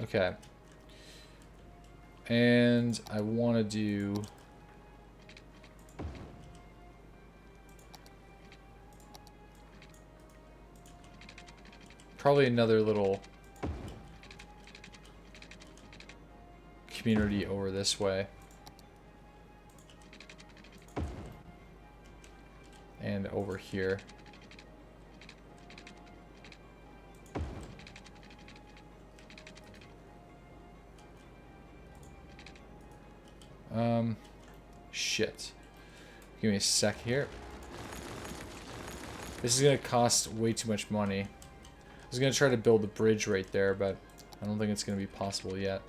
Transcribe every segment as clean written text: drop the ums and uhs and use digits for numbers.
Okay. And I want to do... probably another little community over this way. And over here. Shit. Give me a sec here. This is gonna cost way too much money. I was gonna try to build a bridge right there, but I don't think it's gonna be possible yet.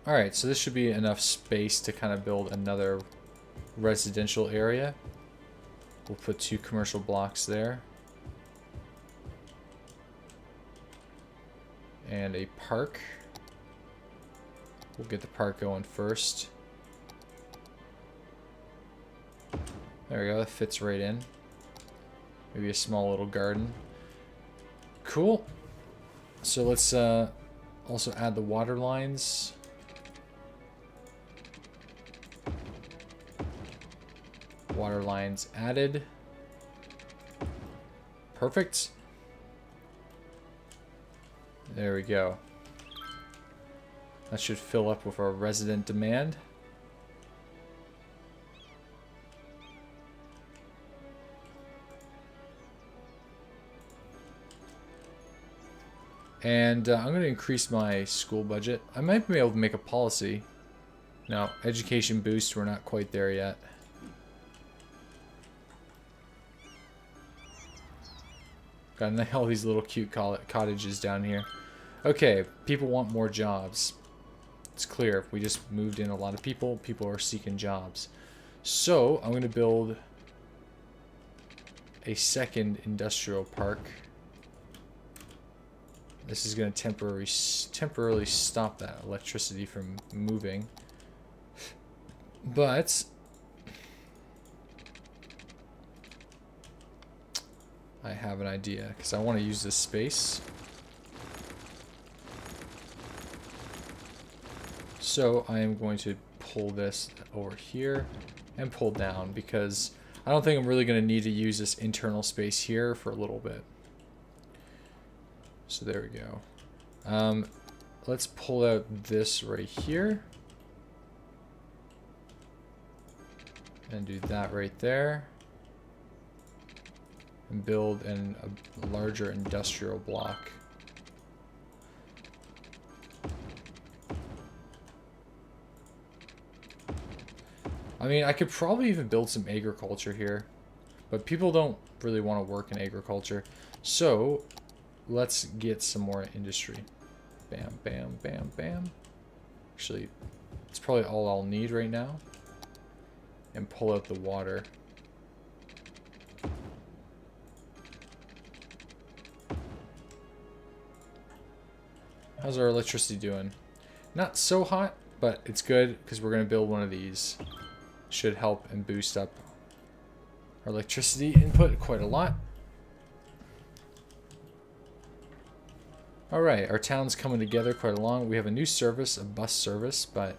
Alright, so this should be enough space to kind of build another residential area. We'll put 2 commercial blocks there. And a park. We'll get the park going first. There we go, that fits right in. Maybe a small little garden. Cool. So let's also add the water lines. Water lines added. Perfect. There we go. That should fill up with our resident demand. And I'm going to increase my school budget. I might be able to make a policy. No, education boost, we're not quite there yet. Got all these little cute cottages down here. Okay, people want more jobs. It's clear. If we just moved in a lot of people, people are seeking jobs. So, I'm going to build a second industrial park. This is going to temporarily stop that electricity from moving. But I have an idea, because I want to use this space. So I am going to pull this over here and pull down, because I don't think I'm really going to need to use this internal space here for a little bit. So there we go. Let's pull out this right here. And do that right there. And build a larger industrial block. I mean, I could probably even build some agriculture here, but people don't really want to work in agriculture. So let's get some more industry. Bam, bam, bam, bam. Actually, it's probably all I'll need right now. And pull out the water. How's our electricity doing? Not so hot, but it's good because we're going to build one of these. Should help and boost up our electricity input quite a lot. Alright, our town's coming together quite along. We have a new service, a bus service, but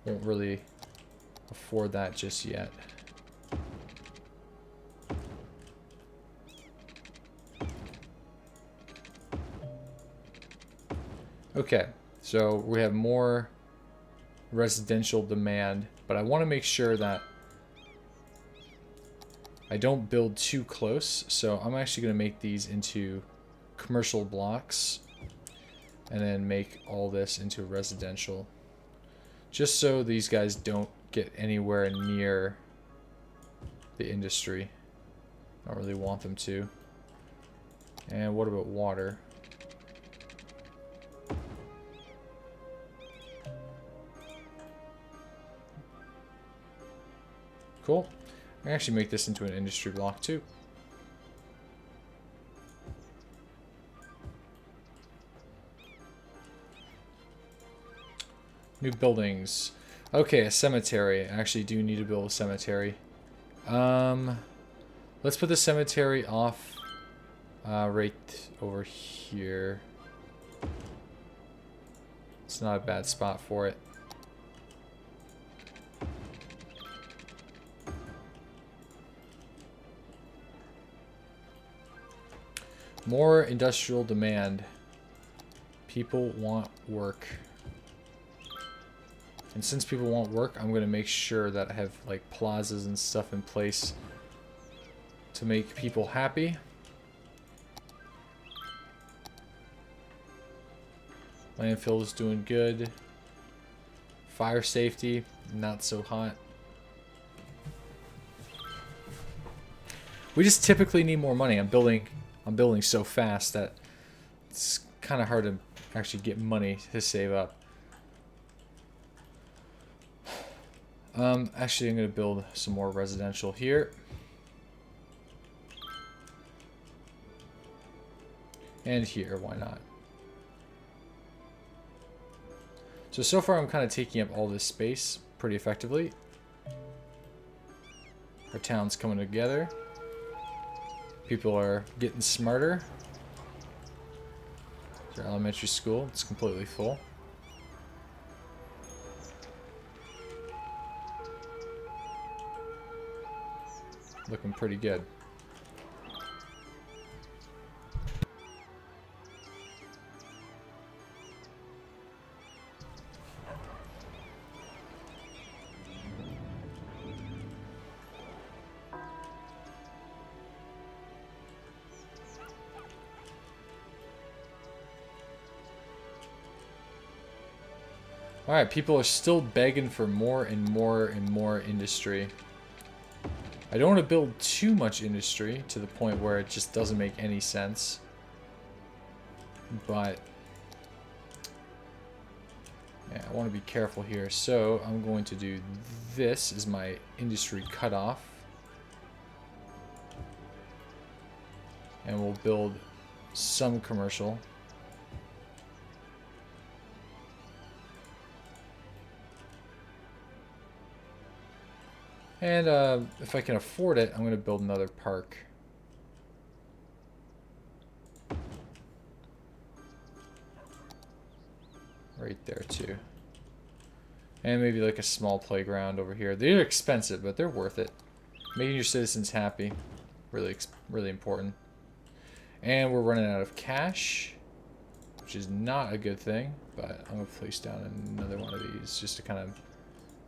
won't really afford that just yet. Okay, so we have more residential demand, but I want to make sure that I don't build too close, so I'm actually going to make these into commercial blocks and then make all this into residential, just so these guys don't get anywhere near the industry. I don't really want them to. And what about water? Cool. I can actually make this into an industry block too. New buildings. Okay, a cemetery. I actually do need to build a cemetery. Let's put the cemetery off right over here. It's not a bad spot for it. More industrial demand. People want work. And since people want work, I'm going to make sure that I have like plazas and stuff in place to make people happy. Landfill is doing good. Fire safety, not so hot. We just typically need more money. I'm building so fast that it's kind of hard to actually get money to save up. Actually, I'm going to build some more residential here. And here, why not? So far I'm kind of taking up all this space pretty effectively. Our town's coming together. People are getting smarter. There's our elementary school. It's completely full. Looking pretty good. Alright, people are still begging for more and more and more industry. I don't want to build too much industry to the point where it just doesn't make any sense. But yeah, I want to be careful here. So I'm going to do this as my industry cutoff. And we'll build some commercial. And if I can afford it, I'm going to build another park. Right there too. And maybe like a small playground over here. They're expensive, but they're worth it. Making your citizens happy. Really important. And we're running out of cash, which is not a good thing, but I'm going to place down another one of these just to kind of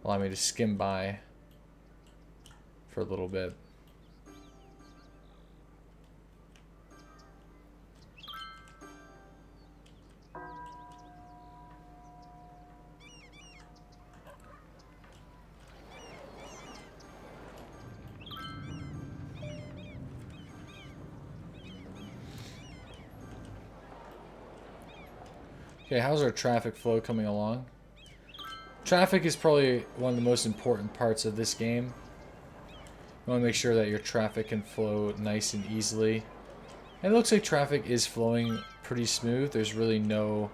allow me to skim by for a little bit. Okay, how's our traffic flow coming along? Traffic is probably one of the most important parts of this game. You want to make sure that your traffic can flow nice and easily. And it looks like traffic is flowing pretty smooth. There's really no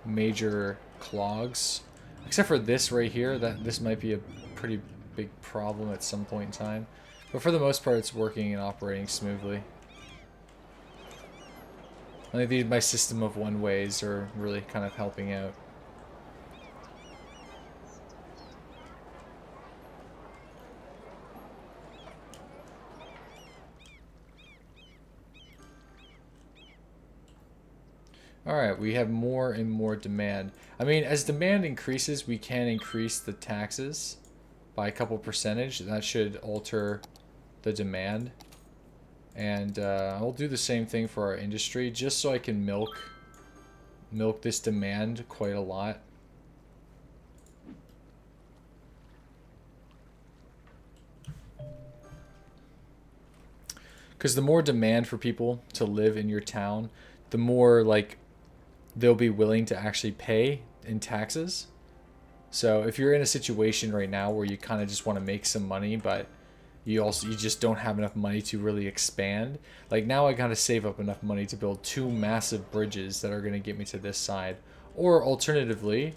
major clogs. Except for this right here. This might be a pretty big problem at some point in time. But for the most part, it's working and operating smoothly. I think my system of one-ways are really kind of helping out. Alright, we have more and more demand. I mean, as demand increases, we can increase the taxes by a couple percentage. That should alter the demand. And I'll do the same thing for our industry, just so I can milk this demand quite a lot. Because the more demand for people to live in your town, the more like they'll be willing to actually pay in taxes. So if you're in a situation right now where you kind of just want to make some money, but you just don't have enough money to really expand. Like now I gotta save up enough money to build 2 massive bridges that are gonna get me to this side. Or alternatively,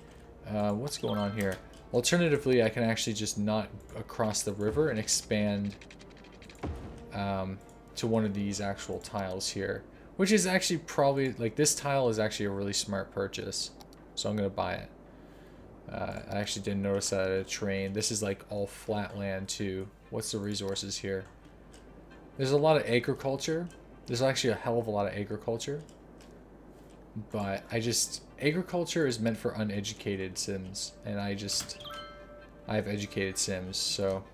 What's going on here? Alternatively, I can actually just not across the river and expand to one of these actual tiles here. Which is actually probably, like, this tile is actually a really smart purchase. So I'm going to buy it. I actually didn't notice that at a terrain. This is like all flat land too. What's the resources here? There's a lot of agriculture. There's actually a hell of a lot of agriculture. But agriculture is meant for uneducated Sims. And I have educated Sims, so